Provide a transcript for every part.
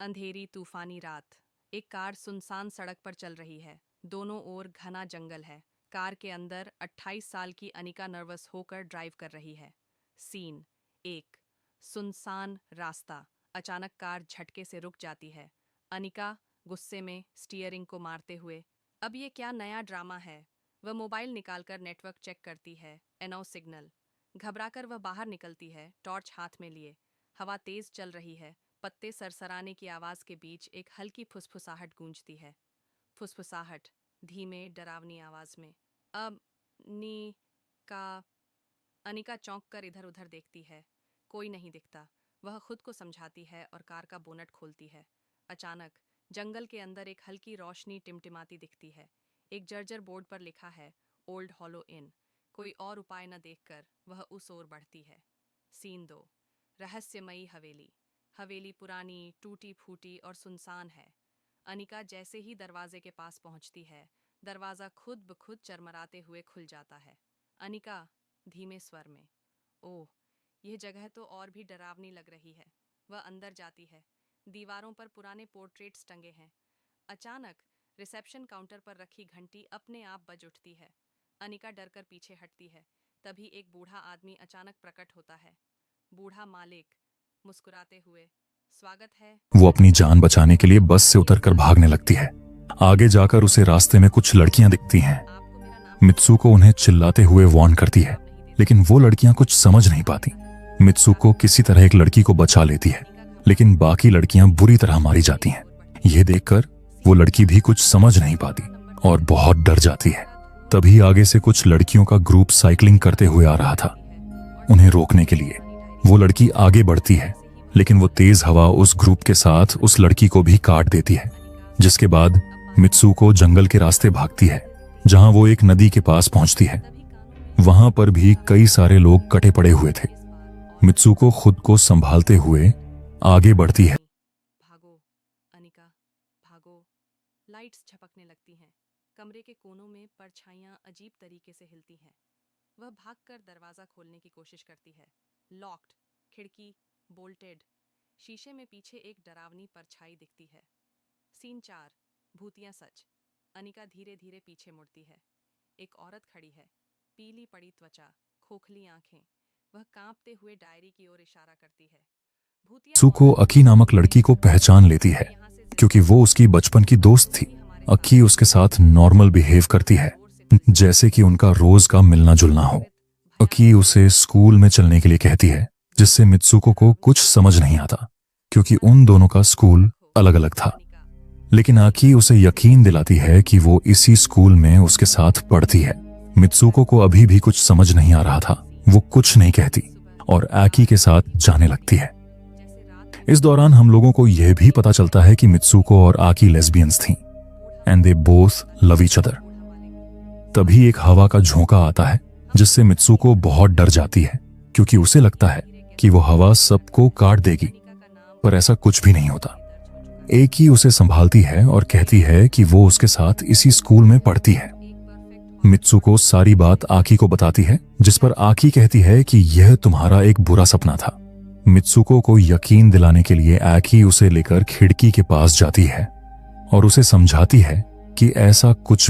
अंधेरी तूफानी रात। एक कार सुनसान सड़क पर चल रही है। दोनों ओर घना जंगल है। कार के अंदर 28 साल की अनिका नर्वस होकर ड्राइव कर रही है। सीन एक। सुनसान रास्ता। अचानक कार झटके से रुक जाती है। अनिका गुस्से में स्टीयरिंग को मारते हुए, अब ये क्या नया ड्रामा है। वह मोबाइल निकालकर नेटवर्क चेक करती है। एनो सिग्नल। घबराकर वह बाहर निकलती है, टॉर्च हाथ में लिए। हवा तेज चल रही है। पत्ते सरसराने की आवाज के बीच एक हल्की फुसफुसाहट गूंजती है। फुसफुसाहट धीमे डरावनी आवाज में, अब नी का। अनिका चौंक कर इधर उधर देखती है। कोई नहीं दिखता। वह खुद को समझाती है और कार का बोनट खोलती है। अचानक जंगल के अंदर एक हल्की रोशनी टिमटिमाती दिखती है। एक जर्जर बोर्ड पर लिखा है, ओल्ड हॉलो इन। कोई और उपाय न देखकर वह उस ओर बढ़ती है। सीन दो। रहस्यमयी हवेली। हवेली पुरानी, टूटी फूटी और सुनसान है। अनिका जैसे ही दरवाजे के पास पहुंचती है, दरवाजा खुद ब खुद चरमराते हुए खुल जाता है। अनिका धीमे स्वर में, ओह, यह जगह तो और भी डरावनी लग रही है। वह अंदर जाती है। दीवारों पर पुराने पोर्ट्रेट्स टंगे हैं। अचानक रिसेप्शन काउंटर पर रखी घंटी अपने आप बज उठती है। अनिका डरकर पीछे हटती है। तभी एक बूढ़ा आदमी अचानक प्रकट होता है। बूढ़ा मालिक मुस्कुराते हुए, स्वागत है। वो अपनी जान बचाने के लिए बस से उतरकर भागने लगती है। आगे जाकर उसे रास्ते में कुछ लड़कियां दिखती हैं। आपको मेरा नाम मित्सुको उन्हें चिल्लाते हुए वार्न करती है, लेकिन वो लड़कियां कुछ समझ नहीं पाती। मित्सुको किसी तरह एक लड़की को बचा लेती है, लेकिन बाकी लड़कियां बुरी तरह मारी जाती हैं। यह देखकर वो लड़की भी कुछ समझ नहीं पाती और बहुत डर जाती है। तभी आगे से कुछ लड़कियों का ग्रुप साइकिलिंग करते हुए आ रहा था। उन्हें रोकने के लिए वो लड़की आगे बढ़ती है, लेकिन वो तेज हवा उस ग्रुप के साथ उस लड़की को भी काट देती है। जिसके बाद मित्सुको जंगल के रास्ते भागती है, जहां वो एक नदी के पास पहुंचती है। वहां पर भी कई सारे लोग कटे पड़े हुए थे। मित्सुको खुद को संभालते हुए आगे बढ़ती है। भागो अनिका, भागो। लाइट्स झपकने लगती हैं। कमरे के कोनों में परछाइयां अजीब तरीके से हिलती हैं। वह भागकर दरवाजा खोलने की कोशिश करती है। लॉक्ड। खिड़की बोल्टेड। शीशे में पीछे एक डरावनी परछाई दिखती है। सीन 4। भूतिया सच। अनिका धीरे धीरे पीछे मुड़ती है। एक औरत खड़ी है। पीली पड़ी त्वचा, खोखली आंखें। वह कांपते हुए डायरी की ओर इशारा करती है। भूतिया मित्सुको औरत अकी नामक लड़की को पहचान लेती है, यहाँ से क्योंकि ज्यादा वो उसकी बचपन की दोस्त थी। भी हमारे अकी साथ उसके साथ नॉर्मल बिहेव करती है, जोर से करें। जैसे कि उनका रोज का मिलना जुलना हो। अकी भयानक उसे स्कूल में चलने के लिए कहती है, जिससे मित्सुको को कुछ समझ नहीं आता, क्योंकि उन दोनों का स्कूल अलग अलग था। लेकिन आकी उसे यकीन दिलाती है कि वो इसी स्कूल में उसके साथ पढ़ती है। मित्सुको को अभी भी कुछ समझ नहीं आ रहा था। वो कुछ नहीं कहती और आकी के साथ जाने लगती है। इस दौरान हम लोगों को यह भी पता चलता है कि मित्सुको और आकी लेस्बियंस थीं and they both love each other. तभी एक हवा का झोंका आता है, जिससे मित्सुको बहुत डर जाती है, क्योंकि उसे लगता है कि वो हवा सबको काट देगी, पर ऐसा कुछ भी नहीं होता। एक ही उसे संभालती है और कहती है कि वो उसके साथ इसी स्कूल में पढ़ती है। मित्सुको सारी बात आकी को बताती है, जिस पर आकी कहती है कि यह तुम्हारा एक बुरा सपना था। मित्सुको को यकीन दिलाने के लिए आकी उसे लेकर खिड़की के पास जाती है और उसे समझाती है कि ऐसा कुछ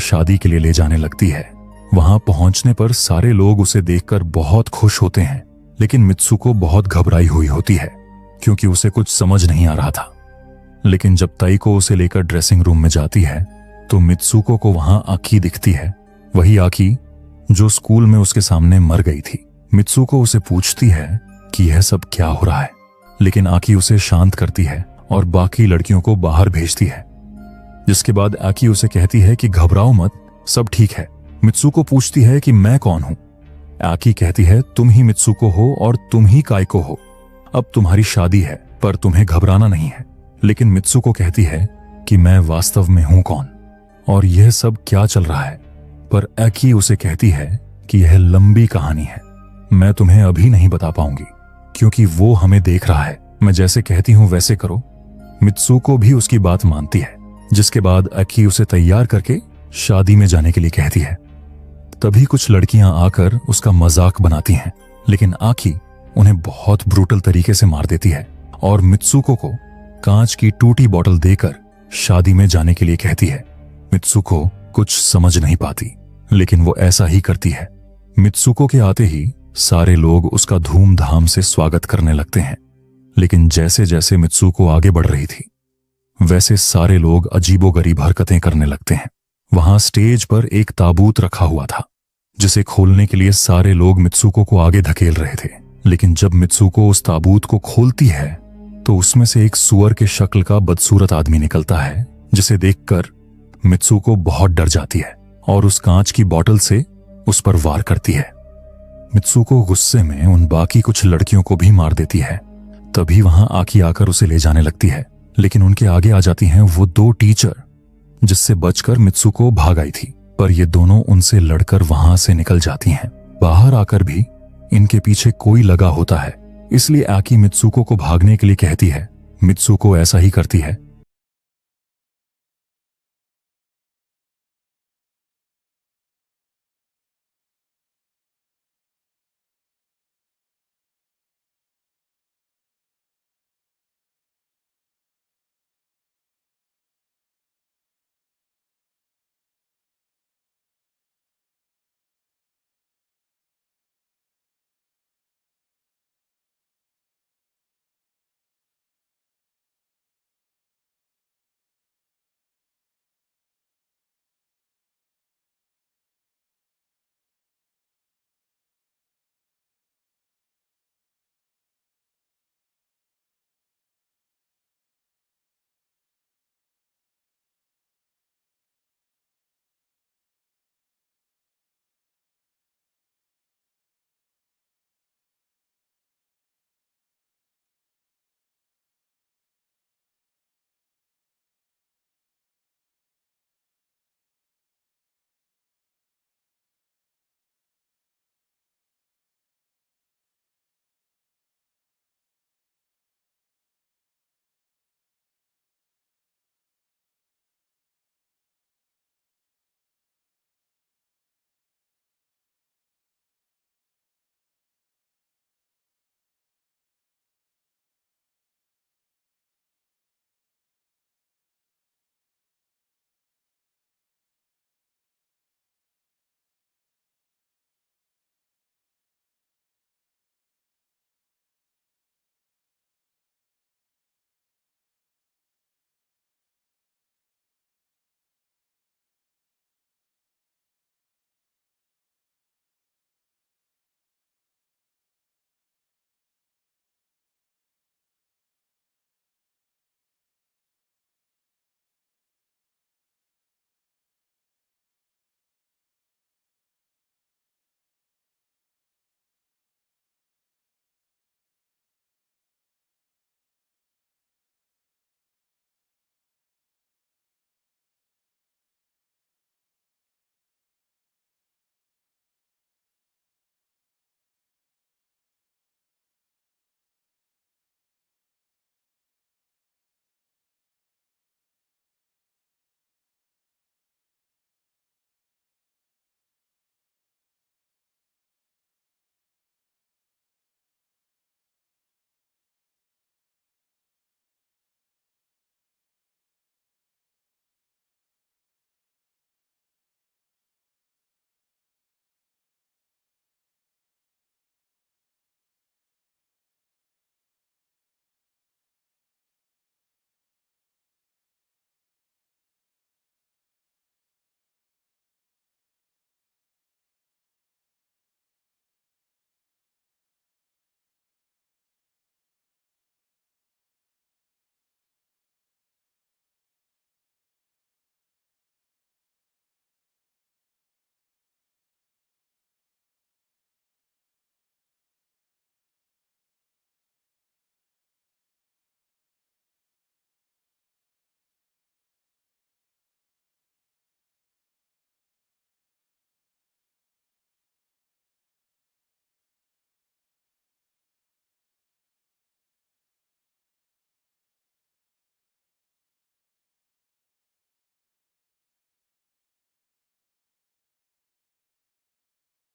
शादी के लिए ले जाने लगती है। वहां पहुंचने पर सारे लोग उसे देखकर बहुत खुश होते हैं, लेकिन मित्सुको बहुत घबराई हुई होती है क्योंकि उसे कुछ समझ नहीं आ रहा था। लेकिन जब ताइको उसे लेकर ड्रेसिंग रूम में जाती है तो मित्सुको को वहां आकी दिखती है, वही आकी जो स्कूल में उसके सामने मर गई थी। मित्सुको उसे पूछती है कि यह सब क्या हो रहा है, लेकिन आकी उसे शांत करती है और बाकी लड़कियों को बाहर भेजती है। जिसके बाद आकी उसे कहती है कि घबराओ मत, सब ठीक है। मित्सुको पूछती है कि मैं कौन हूं। आकी कहती है तुम ही मित्सुको हो और तुम ही काइको हो। अब तुम्हारी शादी है पर तुम्हें घबराना नहीं है। लेकिन मित्सुको कहती है कि मैं वास्तव में हूं कौन और यह सब क्या चल रहा है। पर आकी उसे कहती है कि यह लंबी कहानी है, मैं तुम्हें अभी नहीं बता पाऊंगी क्योंकि वो हमें देख रहा है। मैं जैसे कहती हूं वैसे करो। मित्सुको भी उसकी बात मानती है। जिसके बाद आकी उसे तैयार करके शादी में जाने के लिए कहती है। तभी कुछ लड़कियां आकर उसका मजाक बनाती हैं, लेकिन आकी उन्हें बहुत ब्रूटल तरीके से मार देती है और मित्सुको को कांच की टूटी बोतल देकर शादी में जाने के लिए कहती है। मित्सुको कुछ समझ नहीं पाती, लेकिन वो ऐसा ही करती है। मित्सुको के आते ही सारे लोग उसका धूमधाम से स्वागत करने लगते हैं, लेकिन जैसे जैसे मित्सुको आगे बढ़ रही थी वैसे सारे लोग अजीबोगरीब हरकतें करने लगते हैं। वहां स्टेज पर एक ताबूत रखा हुआ था जिसे खोलने के लिए सारे लोग मित्सुको को आगे धकेल रहे थे, लेकिन जब मित्सुको उस ताबूत को खोलती है तो उसमें से एक सुअर के शक्ल का बदसूरत आदमी निकलता है, जिसे देखकर मित्सुको बहुत डर जाती है और उस कांच की बोतल से उस पर वार करती है। मित्सुको गुस्से में उन बाकी कुछ लड़कियों को भी मार देती है। तभी वहां आकी आकर उसे ले जाने लगती है, लेकिन उनके आगे आ जाती हैं वो दो टीचर जिससे बचकर मित्सुको भाग आई थी, पर ये दोनों उनसे लड़कर वहां से निकल जाती हैं। बाहर आकर भी इनके पीछे कोई लगा होता है, इसलिए आकी मित्सुको को भागने के लिए कहती है। मित्सुको ऐसा ही करती है